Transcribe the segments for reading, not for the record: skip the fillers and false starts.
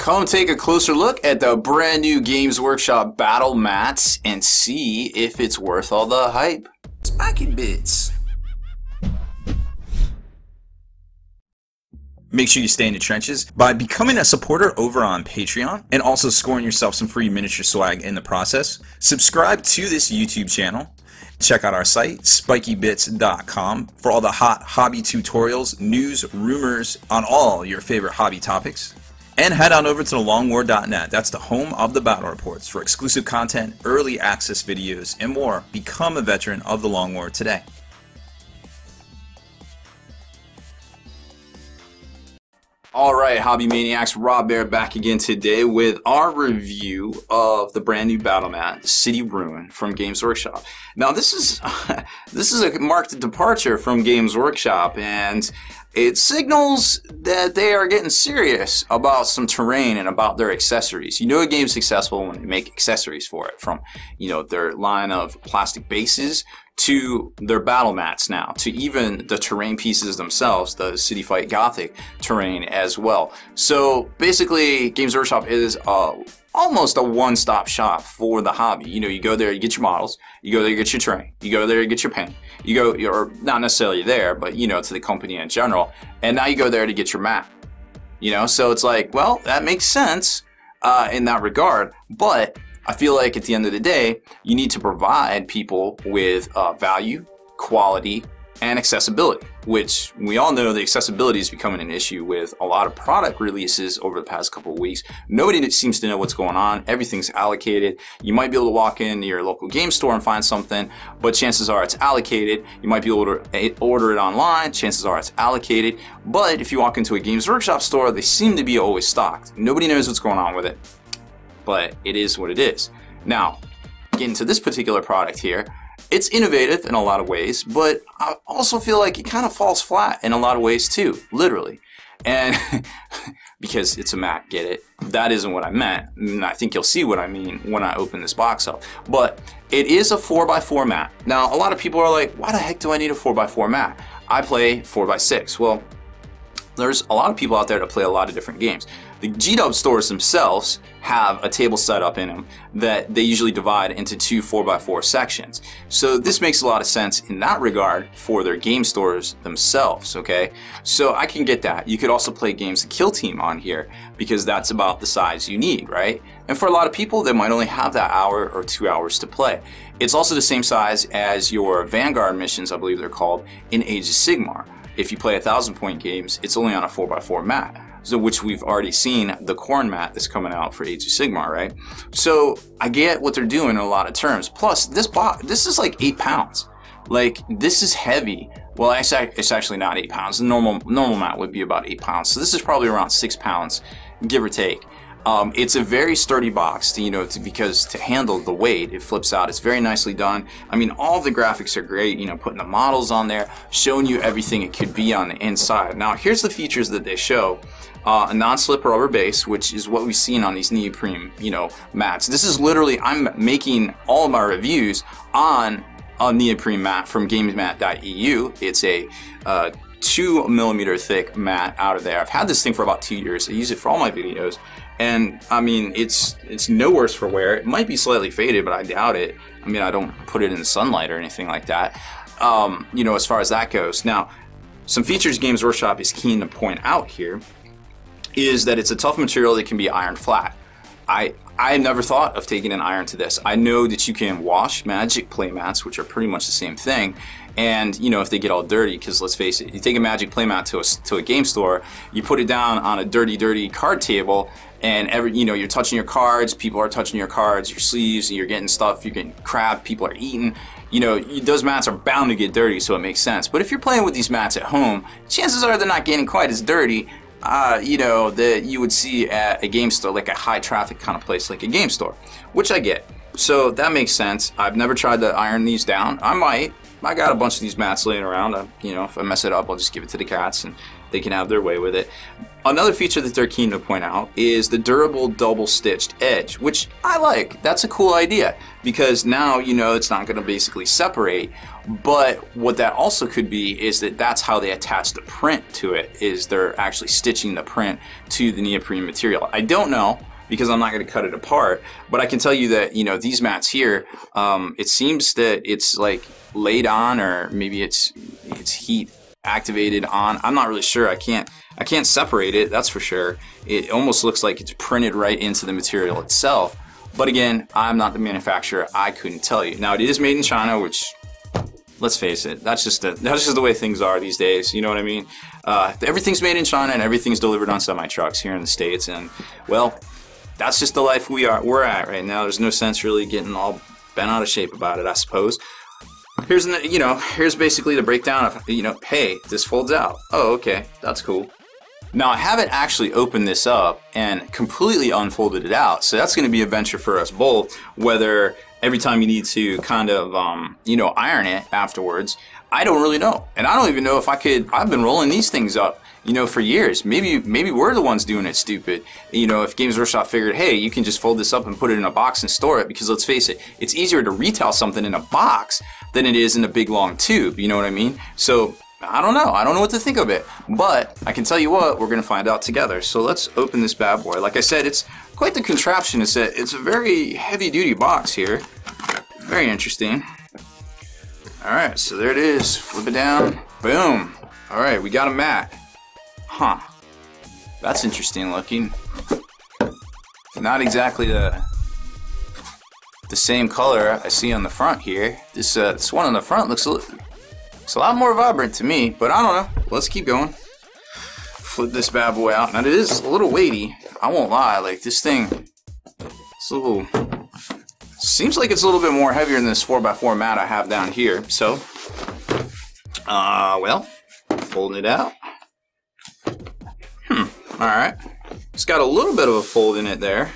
Come take a closer look at the brand new Games Workshop battle mats and see if it's worth all the hype. Spiky bits. Make sure you stay in the trenches by becoming a supporter over on Patreon and also scoring yourself some free miniature swag in the process. Subscribe to this YouTube channel. Check out our site, spikybits.com, for all the hot hobby tutorials, news, rumors on all your favorite hobby topics. And head on over to thelongwar.net. That's the home of the battle reports for exclusive content, early access videos, and more. Become a veteran of the Long War today. Alright, Hobby Maniacs, Baer back again today with our review of the brand new battle mat, City Ruin from Games Workshop. Now this is a marked departure from Games Workshop, and it signals that they are getting serious about some terrain and about their accessories. You know a game's successful when they make accessories for it, from their line of plastic bases to their battle mats now, to even the terrain pieces themselves, the City Fight Gothic terrain as well. So basically, Games Workshop is almost a one-stop shop for the hobby. You go there, you get your models, you go there, you get your terrain, you go there, you get your paint, you're not necessarily there, but to the company in general, and now you go there to get your mat. So it's like, well, that makes sense in that regard, but I feel like at the end of the day, you need to provide people with value, quality, and accessibility, which we all know the accessibility is becoming an issue with a lot of product releases over the past couple of weeks. Nobody seems to know what's going on. Everything's allocated. You might be able to walk into your local game store and find something, but chances are it's allocated. You might be able to order it online. Chances are it's allocated. But if you walk into a Games Workshop store, they seem to be always stocked. Nobody knows what's going on with it, but it is what it is. Now, getting to this particular product here, it's innovative in a lot of ways, but I also feel like it kind of falls flat in a lot of ways too, literally. And because it's a mat, get it? That isn't what I meant. And I think you'll see what I mean when I open this box up. But it is a 4x4 mat. Now, a lot of people are like, why the heck do I need a 4x4 mat? I play 4x6. Well, there's a lot of people out there that play a lot of different games. The G-Dub stores themselves have a table set up in them that they usually divide into two 4x4 sections. So this makes a lot of sense in that regard for their game stores themselves, okay? So I can get that. You could also play games of Kill Team on here because that's about the size you need, right? And for a lot of people, they might only have that hour or 2 hours to play. It's also the same size as your Vanguard missions, I believe they're called, in Age of Sigmar. If you play 1,000-point games, it's only on a 4x4 mat. So which we've already seen the corn mat that's coming out for Age of Sigmar, right? So I get what they're doing in a lot of terms. Plus, this is like 8 pounds. Like, this is heavy. Well, it's actually not 8 pounds. The normal mat would be about 8 pounds. So this is probably around 6 pounds, give or take. It's a very sturdy box, because to handle the weight, it flips out. It's very nicely done. I mean, all the graphics are great, putting the models on there, showing you everything it could be on the inside. Now, here's the features that they show. A non-slip rubber base, which is what we've seen on these neoprene, mats. This is literally, I'm making all of my reviews on a neoprene mat from gamesmat.eu. It's a 2mm thick mat out of there. I've had this thing for about 2 years. I use it for all my videos. And I mean, it's no worse for wear. It might be slightly faded, but I doubt it. I mean, I don't put it in the sunlight or anything like that. As far as that goes. Now, some features Games Workshop is keen to point out here is that it's a tough material that can be ironed flat. I never thought of taking an iron to this. I know that you can wash Magic playmats, which are pretty much the same thing, and if they get all dirty, because let's face it, you take a Magic playmat to a game store, you put it down on a dirty card table, and you're touching your cards, people are touching your cards, your sleeves, you're getting stuff, you're getting crap, people are eating. Those mats are bound to get dirty, so it makes sense. But if you're playing with these mats at home, chances are they're not getting quite as dirty that you would see at a game store, like a high traffic kind of place like a game store, which I get. So that makes sense. I've never tried to iron these down. I might. I got a bunch of these mats laying around. If I mess it up, I'll just give it to the cats and they can have their way with it. Another feature that they're keen to point out is the durable double stitched edge, which I like. That's a cool idea because now you know it's not going to basically separate. But what that also could be is that that's how they attach the print to it, is they're actually stitching the print to the neoprene material. I don't know because I'm not going to cut it apart, but I can tell you that, you know, these mats here, it seems that it's like laid on, or maybe it's heat activated on. I'm not really sure. I can't separate it, that's for sure. It almost looks like it's printed right into the material itself. But again, I'm not the manufacturer. I couldn't tell you. Now it is made in China, which, let's face it, that's just the way things are these days. You know what I mean? Everything's made in China and everything's delivered on semi-trucks here in the States, and well, that's just the life we're at right now. There's no sense really getting all bent out of shape about it, I suppose. Here's basically the breakdown of, you know, hey, this folds out. Oh, okay, that's cool. Now I haven't actually opened this up and completely unfolded it out, so that's going to be a venture for us both, whether every time you need to kind of, you know, iron it afterwards. I don't really know. And I don't even know if I could. I've been rolling these things up, you know, for years. Maybe we're the ones doing it stupid. You know, if Games Workshop figured, hey, you can just fold this up and put it in a box and store it, because let's face it, it's easier to retail something in a box than it is in a big long tube. You know what I mean? So I don't know. I don't know what to think of it. But I can tell you what, we're going to find out together. So let's open this bad boy. Like I said, it's quite the contraption. It's a very heavy-duty box here. Very interesting. All right, so there it is. Flip it down. Boom. All right, we got a mat. Huh. That's interesting looking. Not exactly the same color I see on the front here. This one on the front looks a lot more vibrant to me, but I don't know. Let's keep going. Flip this bad boy out. Now it is a little weighty. I won't lie. Like, this thing, it's a little. Seems like it's a little bit more heavier than this 4x4 mat I have down here. So, well, folding it out. Alright. It's got a little bit of a fold in it there.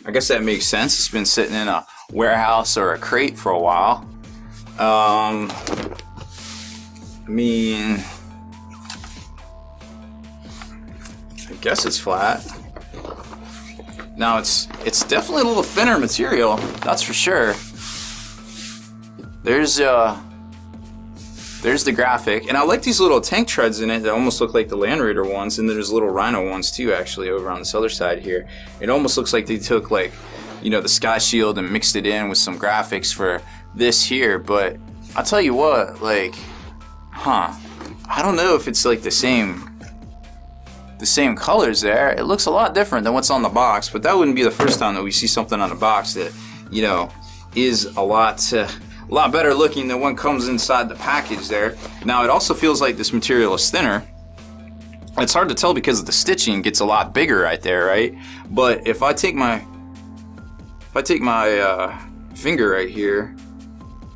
I guess that makes sense. It's been sitting in a warehouse or a crate for a while. I mean, I guess it's flat. Now it's definitely a little thinner material, that's for sure. There's the graphic, and I like these little tank treads in it that almost look like the Land Raider ones, and there's little Rhino ones too, actually, over on this other side here. It almost looks like they took, like, you know, the Sky Shield and mixed it in with some graphics for this here. But I'll tell you what, like, I don't know if it's like the same colors there. It looks a lot different than what's on the box, but that wouldn't be the first time that we see something on the box that, you know, is a lot better looking than what comes inside the package there. Now it also feels like this material is thinner. It's hard to tell because the stitching gets a lot bigger right there, right? But if I take my finger right here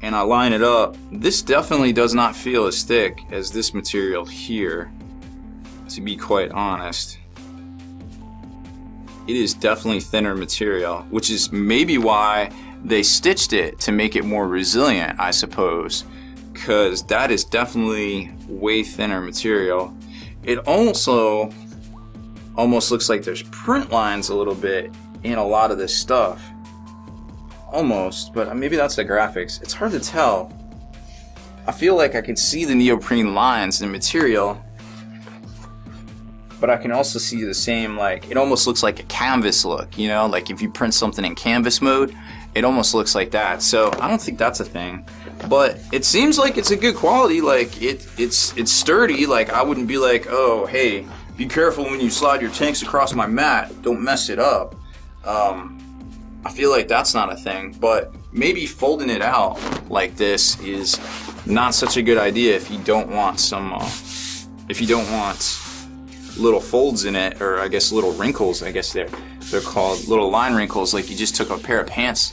and I line it up, this definitely does not feel as thick as this material here, to be quite honest. It is definitely thinner material, which is maybe why they stitched it, to make it more resilient, I suppose, because that is definitely way thinner material. It also almost looks like there's print lines a little bit in a lot of this stuff. Almost, but maybe that's the graphics. It's hard to tell. I feel like I can see the neoprene lines in the material, but I can also see the same, like, it almost looks like a canvas look, you know, like if you print something in canvas mode, it almost looks like that. So I don't think that's a thing, but it seems like it's a good quality. Like it's sturdy. Like, I wouldn't be like, oh, hey, be careful when you slide your tanks across my mat, don't mess it up. I feel like that's not a thing, but maybe folding it out like this is not such a good idea if you don't want some, if you don't want little folds in it, or I guess little wrinkles, I guess they're called, little line wrinkles, like you just took a pair of pants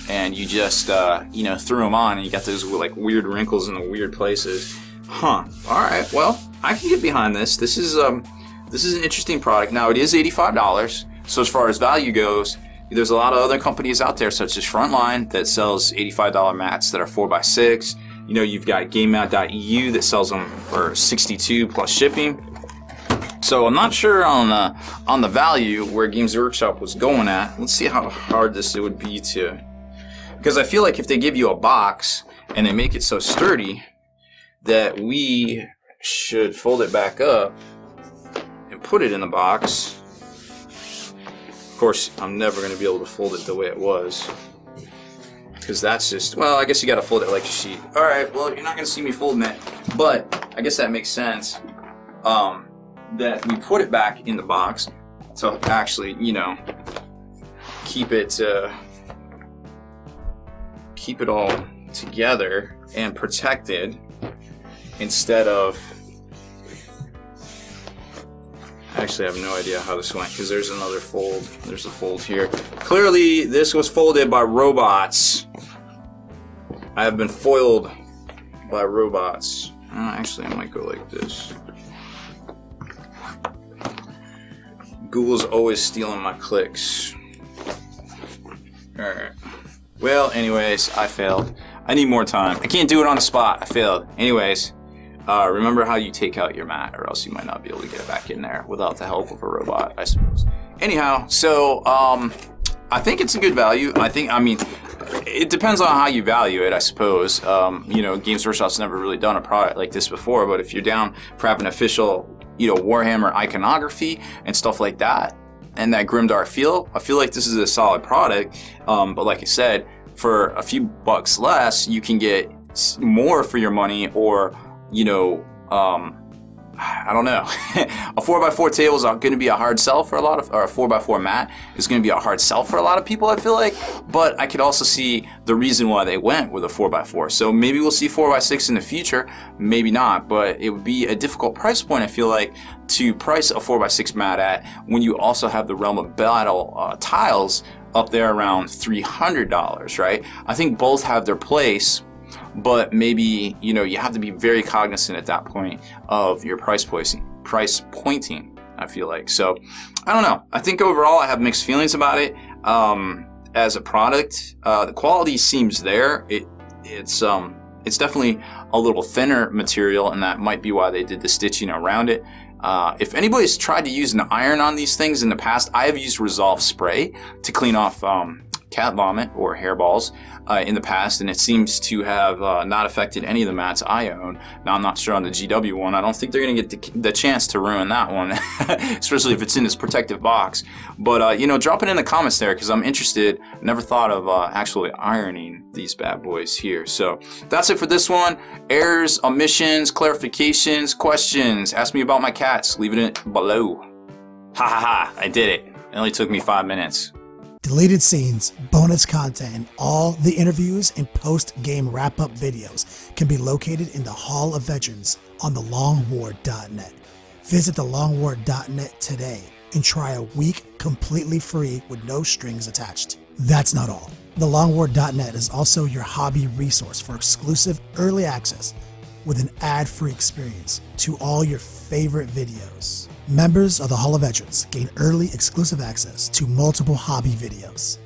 and you just, you know, threw them on and you got those like weird wrinkles in the weird places. Alright, well, I can get behind this. This is an interesting product. Now, it is $85, so as far as value goes, there's a lot of other companies out there, such as Frontline, that sells $85 mats that are 4x6. You know, you've got GameMat.eu that sells them for $62 plus shipping. So I'm not sure on the value where Games Workshop was going at. Let's see how hard it would be to, because I feel like if they give you a box and they make it so sturdy that we should fold it back up and put it in the box. Of course, I'm never going to be able to fold it the way it was, because that's just, well, I guess you got to fold it like a sheet. All right, well, you're not going to see me folding it, but I guess that makes sense. That we put it back in the box to actually, you know, keep it all together and protected, instead of, actually I have no idea how this went, because there's another fold. There's a fold here. Clearly this was folded by robots. I have been foiled by robots. Actually, I might go like this. Google's always stealing my clicks. Alright. Well, anyways, I failed. I need more time. I can't do it on the spot. I failed. Anyways, remember how you take out your mat, or else you might not be able to get it back in there without the help of a robot, I suppose. Anyhow, so I think it's a good value. I mean, it depends on how you value it, I suppose. You know, Games Workshop's never really done a product like this before, but if you're down for having official, you know, Warhammer iconography and stuff like that, and that grimdark feel, I feel like this is a solid product. But like I said, for a few bucks less, you can get more for your money, or, you know, I don't know. A 4x4 table is going to be a hard sell for a lot of, or a 4x4 mat is going to be a hard sell for a lot of people, I feel like. But I could also see the reason why they went with a 4x4. So maybe we'll see 4x6 in the future, maybe not. But it would be a difficult price point, I feel like, to price a 4x6 mat at, when you also have the Realm of Battle tiles up there around $300, right? I think both have their place, but maybe, you know, you have to be very cognizant at that point of your price pointing, I feel like. So I don't know. I think overall I have mixed feelings about it. As a product, the quality seems there. It's definitely a little thinner material, and that might be why they did the stitching around it. If anybody's tried to use an iron on these things in the past, I have used Resolve spray to clean off cat vomit or hairballs in the past, and it seems to have not affected any of the mats I own. Now, I'm not sure on the GW one. I don't think they're going to get the chance to ruin that one, especially if it's in this protective box. But, you know, drop it in the comments there, because I'm interested. Never thought of actually ironing these bad boys here. So that's it for this one. Errors, omissions, clarifications, questions. Ask me about my cats. Leave it below. Ha ha ha, I did it. It only took me 5 minutes. Deleted scenes, bonus content, and all the interviews and post-game wrap-up videos can be located in the Hall of Veterans on thelongwar.net. Visit thelongwar.net today and try a week completely free with no strings attached. That's not all. Thelongwar.net is also your hobby resource for exclusive early access with an ad-free experience to all your favorite videos. Members of the Hall of Veterans gain early exclusive access to multiple hobby videos.